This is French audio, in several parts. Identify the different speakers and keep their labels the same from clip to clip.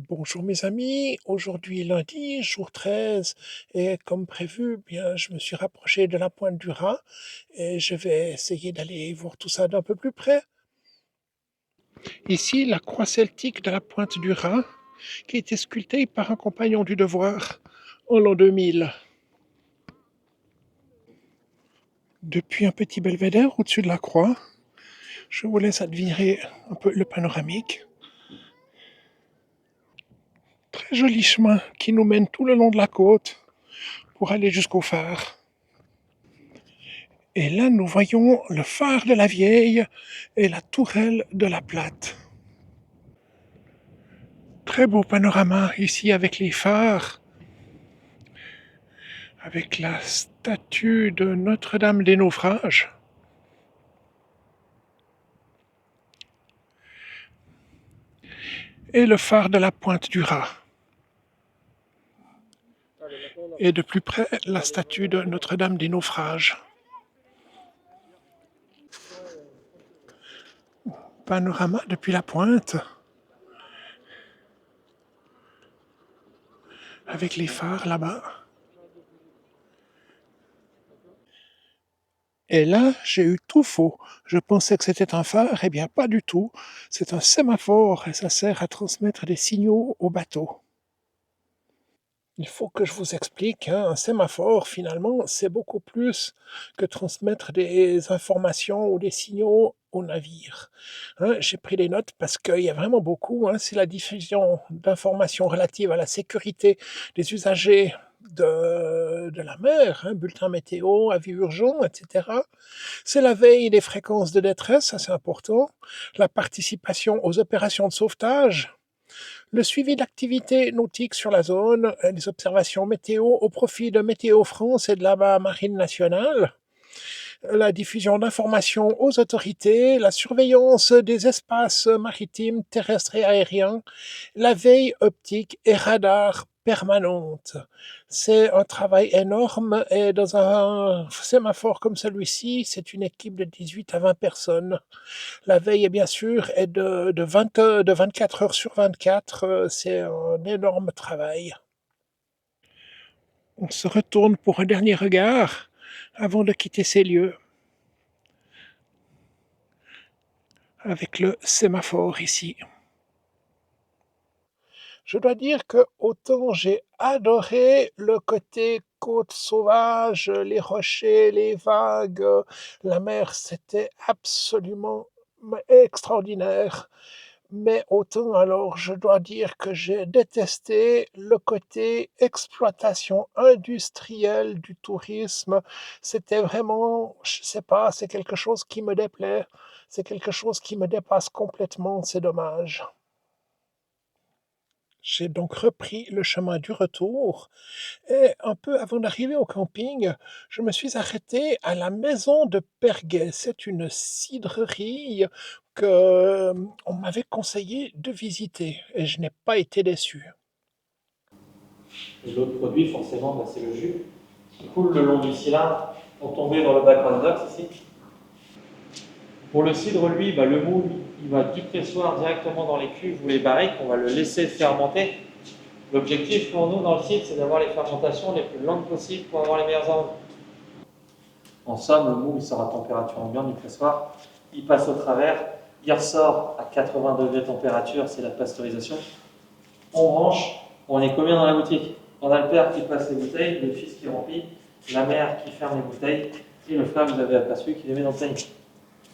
Speaker 1: Bonjour mes amis, aujourd'hui lundi, jour 13, et comme prévu, bien, je me suis rapproché de la pointe du Rhin et je vais essayer d'aller voir tout ça d'un peu plus près. Ici, la croix celtique de la pointe du Rhin, qui a été sculptée par un compagnon du devoir en l'an 2000. Depuis un petit belvédère au-dessus de la croix, je vous laisse admirer un peu le panoramique. Très joli chemin qui nous mène tout le long de la côte pour aller jusqu'au phare. Et là, nous voyons le phare de la Vieille et la tourelle de la Plate. Très beau panorama ici avec les phares, avec la statue de Notre-Dame des Naufrages. Et le phare de la Pointe du Raz. Et de plus près, la statue de Notre-Dame des Naufrages. Panorama depuis la pointe, avec les phares là-bas. Et là, j'ai eu tout faux. Je pensais que c'était un phare, eh bien pas du tout. C'est un sémaphore et ça sert à transmettre des signaux au bateau. Il faut que je vous explique, hein, un sémaphore, finalement, c'est beaucoup plus que transmettre des informations ou des signaux au navire. Hein, j'ai pris des notes parce qu'il y a vraiment beaucoup. Hein, c'est la diffusion d'informations relatives à la sécurité des usagers de la mer, hein, bulletin météo, avis urgent, etc. C'est la veille des fréquences de détresse, ça c'est important. La participation aux opérations de sauvetage, le suivi d'activités nautiques sur la zone, les observations météo au profit de Météo France et de la Marine nationale, la diffusion d'informations aux autorités, la surveillance des espaces maritimes, terrestres et aériens, la veille optique et radar permanente. C'est un travail énorme et dans un sémaphore comme celui-ci, c'est une équipe de 18 à 20 personnes. La veille, bien sûr, est de 24 heures sur 24. C'est un énorme travail. On se retourne pour un dernier regard avant de quitter ces lieux. Avec le sémaphore ici. Je dois dire que autant j'ai adoré le côté côte sauvage, les rochers, les vagues, la mer, c'était absolument extraordinaire. Mais autant alors, je dois dire que j'ai détesté le côté exploitation industrielle du tourisme. C'était vraiment, je sais pas, c'est quelque chose qui me déplaît. C'est quelque chose qui me dépasse complètement, c'est dommage. J'ai donc repris le chemin du retour et un peu avant d'arriver au camping, je me suis arrêté à la maison de Perguet. C'est une cidrerie que on m'avait conseillé de visiter et je n'ai pas été déçu.
Speaker 2: Et l'autre produit, forcément, bah, c'est le jus qui coule le long du cylindre pour tomber dans le background box ici. Pour le cidre, lui, bah, le moule, il va du pressoir directement dans les cuves ou les barriques. On va le laisser fermenter. L'objectif pour nous dans le cidre, c'est d'avoir les fermentations les plus lentes possibles pour avoir les meilleurs arômes. En somme, le moule, il sort à température ambiante du pressoir. Il passe au travers. Il ressort à 80 degrés de température, c'est la pasteurisation. On range. On est combien dans la boutique? On a le père qui passe les bouteilles, le fils qui remplit, la mère qui ferme les bouteilles, et le frère, vous avez aperçu, qui les met dans le panier.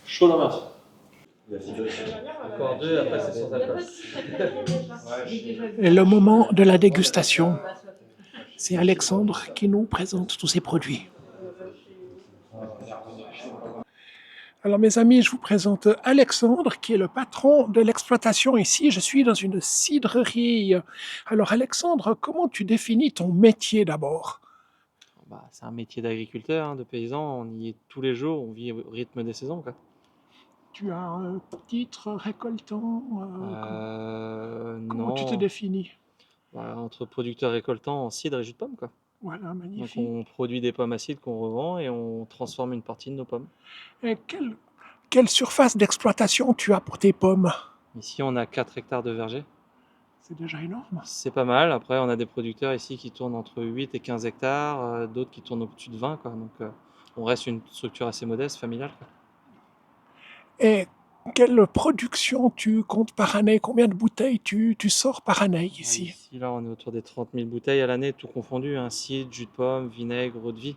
Speaker 2: Chaud dans l'os. Encore deux, après c'est sans alcool.
Speaker 1: Et le moment de la dégustation, c'est Alexandre qui nous présente tous ces produits. Alors mes amis, je vous présente Alexandre qui est le patron de l'exploitation ici. Je suis dans une cidrerie. Alors Alexandre, comment tu définis ton métier d'abord?
Speaker 2: Bah, c'est un métier d'agriculteur, hein, de paysan, on y est tous les jours, on vit au rythme des saisons, quoi.
Speaker 1: Tu as un titre récoltant? Comment tu te
Speaker 2: Non,
Speaker 1: définis?
Speaker 2: bah, entre producteurs récoltants en cidre et jus de pomme, quoi.
Speaker 1: Voilà,
Speaker 2: Donc
Speaker 1: magnifique.
Speaker 2: on produit des pommes acides qu'on revend et on transforme une partie de nos pommes.
Speaker 1: Et quelle surface d'exploitation tu as pour tes pommes?
Speaker 2: Ici on a 4 hectares de verger.
Speaker 1: C'est déjà énorme.
Speaker 2: C'est pas mal. Après, on a des producteurs ici qui tournent entre 8 et 15 hectares, d'autres qui tournent au-dessus de 20, quoi. Donc, on reste une structure assez modeste, familiale, quoi.
Speaker 1: Et quelle production tu comptes par année? Combien de bouteilles tu sors par année
Speaker 2: Ouais,
Speaker 1: ici?
Speaker 2: ici, là, on est autour des 30 000 bouteilles à l'année, tout confondu, hein, cidre, jus de pomme, vinaigre, eau de vie.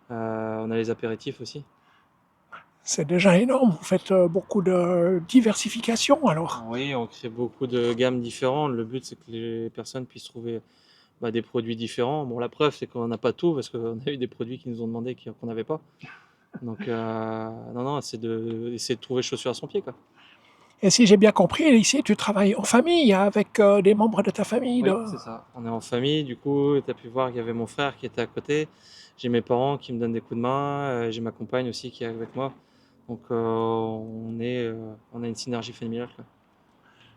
Speaker 2: On a les apéritifs aussi.
Speaker 1: C'est déjà énorme. Vous faites beaucoup de diversification alors.
Speaker 2: Oui, on crée beaucoup de gammes différentes. Le but, c'est que les personnes puissent trouver des produits différents. Bon, la preuve, c'est qu'on n'a pas tout parce qu'on a eu des produits qui nous ont demandé qu'on n'avait pas. Donc, non, non, c'est essayer de trouver chaussure à son pied, quoi.
Speaker 1: Et si j'ai bien compris, ici tu travailles en famille avec des membres de ta famille.
Speaker 2: Oui, c'est ça. On est en famille, du coup, tu as pu voir qu'il y avait mon frère qui était à côté. J'ai mes parents qui me donnent des coups de main. J'ai ma compagne aussi qui est avec moi. Donc, on a une synergie familiale, quoi.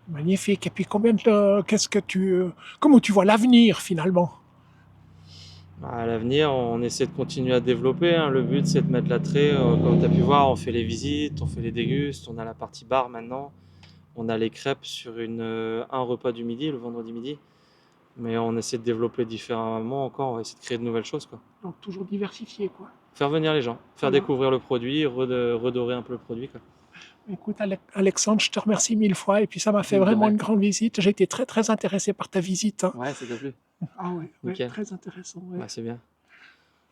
Speaker 1: Magnifique. Et puis comment tu vois l'avenir finalement?
Speaker 2: À l'avenir, on essaie de continuer à développer, hein. Le but, c'est de mettre l'attrait. Comme tu as pu voir, on fait les visites, on fait les dégustes, on a la partie bar maintenant. On a les crêpes sur un repas du midi, le vendredi midi. Mais on essaie de développer différemment encore. On va essayer de créer de nouvelles choses, quoi.
Speaker 1: Donc toujours diversifié quoi.
Speaker 2: Faire venir les gens, faire
Speaker 1: Voilà.
Speaker 2: découvrir le produit, redorer un peu le produit, quoi.
Speaker 1: Écoute Alexandre, je te remercie mille fois et puis ça m'a fait
Speaker 2: De
Speaker 1: vraiment
Speaker 2: rien.
Speaker 1: une grande visite. J'ai été très très intéressé par ta visite, hein.
Speaker 2: Ouais, ça t'a plu.
Speaker 1: Ah ouais, ouais,
Speaker 2: Nickel.
Speaker 1: très intéressant. Ouais.
Speaker 2: C'est bien.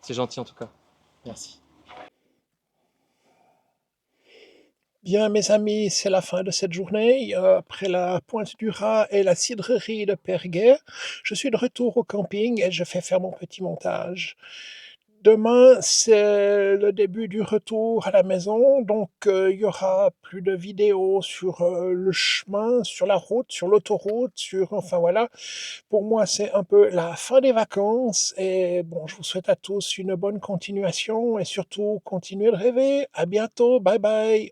Speaker 2: C'est gentil en tout cas. Merci.
Speaker 1: Bien, mes amis, c'est la fin de cette journée. Après la Pointe du Raz et la cidrerie de Perguer, je suis de retour au camping et je fais faire mon petit montage. Demain, c'est le début du retour à la maison, donc il y aura plus de vidéos sur le chemin, sur la route, sur l'autoroute, enfin voilà. Pour moi, c'est un peu la fin des vacances et bon, je vous souhaite à tous une bonne continuation et surtout continuez de rêver. À bientôt, bye bye.